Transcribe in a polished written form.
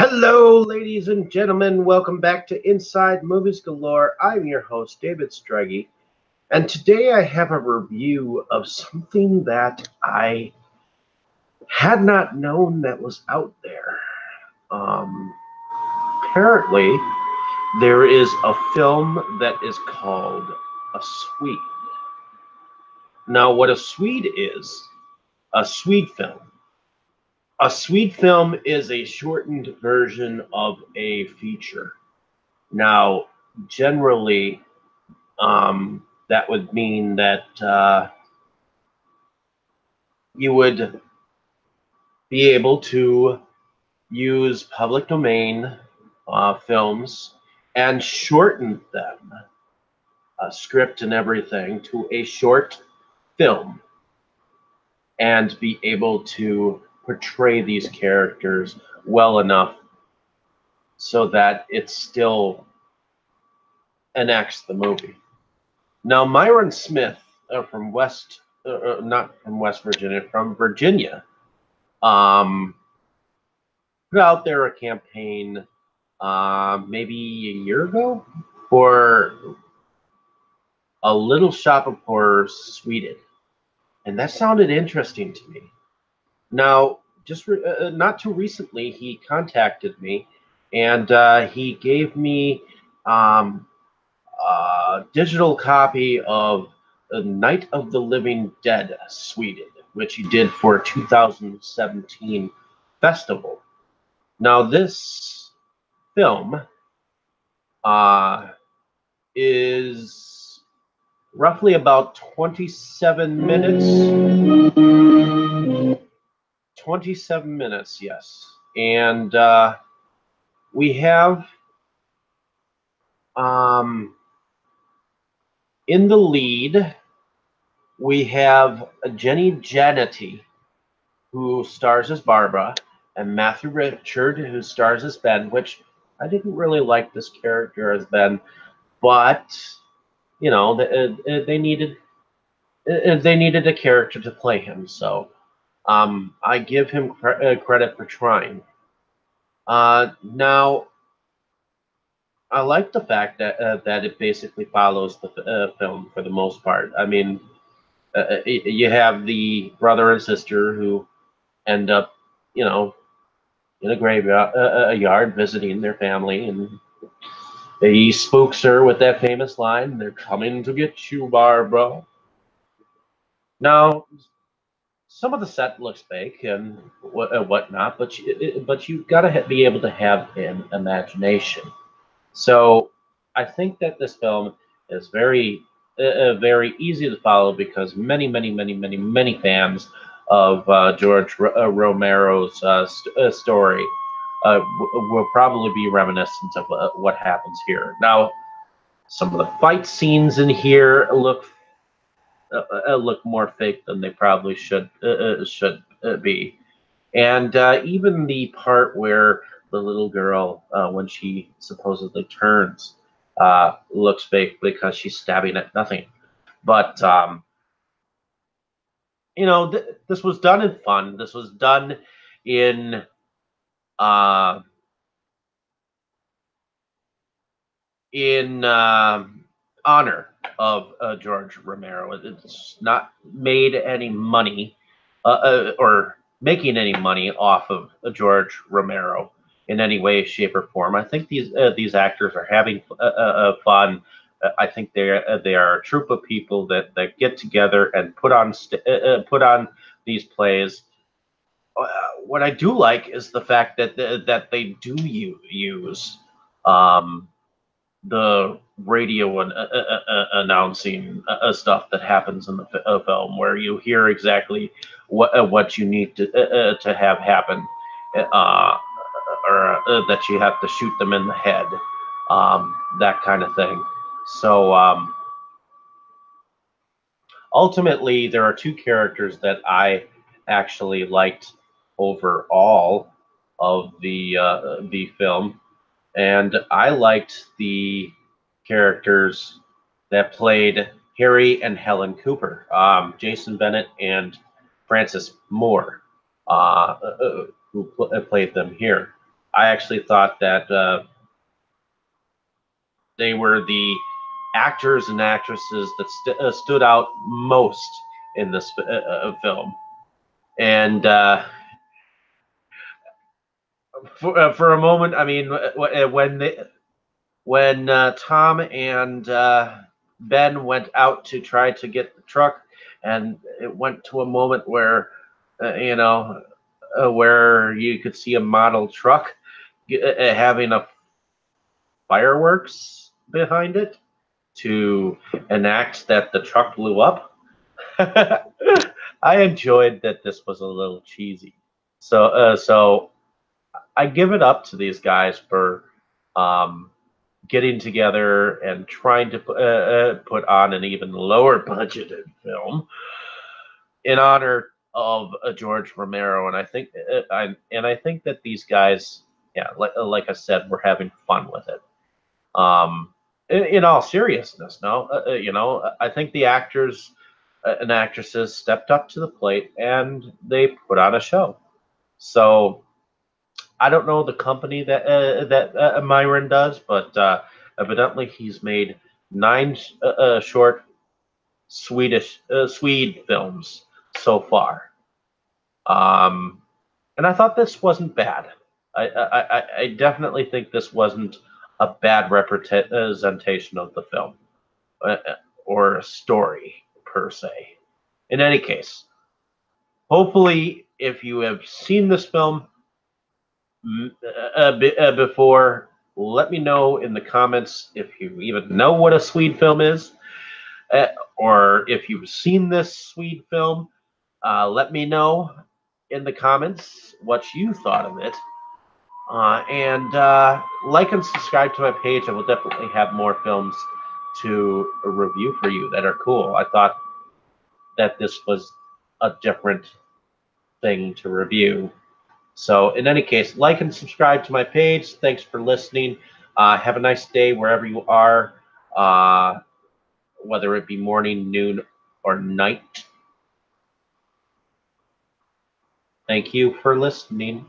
Hello, ladies and gentlemen. Welcome back to Inside Movies Galore. I'm your host, David Struggy, and today I have a review of something that I had not known that was out there. Apparently, there is a film that is called a Swede. Now, what a Swede is, a Swede film. A Swede film is a shortened version of a feature. Now, generally, that would mean that you would be able to use public domain films and shorten them, script and everything, to a short film and be able to portray these characters well enough so that it still enacts the movie. Now, Myron Smith from not from West Virginia, from Virginia, put out there a campaign maybe a year ago for a Little Shop of Horrors Sweded, and that sounded interesting to me. Now, just not too recently, he contacted me, and he gave me a digital copy of The Night of the Living Dead Sweded, which he did for a 2017 festival. Now, this film is roughly about 27 minutes. 27 minutes, yes. And we have in the lead, we have Jenny Janetti, who stars as Barbara, and Matthew Richard, who stars as Ben, which I didn't really like this character as Ben, but you know, they needed a character to play him, so I give him credit for trying. Now, I like the fact that that it basically follows the film for the most part. I mean, you have the brother and sister who end up, you know, in a graveyard, a yard, visiting their family, and he spooks her with that famous line, "They're coming to get you, Barbara." Now, some of the set looks fake and whatnot, but you've got to be able to have an imagination. So I think that this film is very easy to follow because many fans of George Romero's story will probably be reminiscent of what happens here. Now, some of the fight scenes in here look more fake than they probably should be. And even the part where the little girl, when she supposedly turns, looks fake because she's stabbing at nothing. But, you know, this was done in fun. This was done in uh, honor of George Romero. It's not made any money or making any money off of George Romero in any way, shape, or form. I think these actors are having fun. I think they are a troupe of people that get together and put on these plays. What I do like is the fact that they do use the radio and announcing stuff that happens in the film, where you hear exactly what you need to have happen, uh, or that you have to shoot them in the head, that kind of thing. So ultimately, there are two characters that I actually liked overall of the film. And I liked the characters that played Harry and Helen Cooper, Jason Bennett and Francis Moore, who played them here. I actually thought that they were the actors and actresses that stood out most in this film. And for a moment, I mean, when Tom and Ben went out to try to get the truck, and it went to a moment where, where you could see a model truck having a fireworks behind it to enact that the truck blew up. I enjoyed that this was a little cheesy. So I give it up to these guys for getting together and trying to put on an even lower budgeted film in honor of George Romero. And I think that these guys, yeah, like I said, we're having fun with it. In all seriousness, no, I think the actors and actresses stepped up to the plate and they put on a show. So I don't know the company that Myron does, but evidently he's made 9 short Swede films so far. And I thought this wasn't bad. I definitely think this wasn't a bad representation of the film or a story per se. In any case, hopefully, if you have seen this film before, let me know in the comments if you even know what a Swede film is, or if you've seen this Swede film. Let me know in the comments what you thought of it. And like and subscribe to my page. I will definitely have more films to review for you that are cool. I thought that this was a different thing to review. So in any case, like and subscribe to my page. Thanks for listening. Have a nice day wherever you are, whether it be morning, noon, or night. Thank you for listening.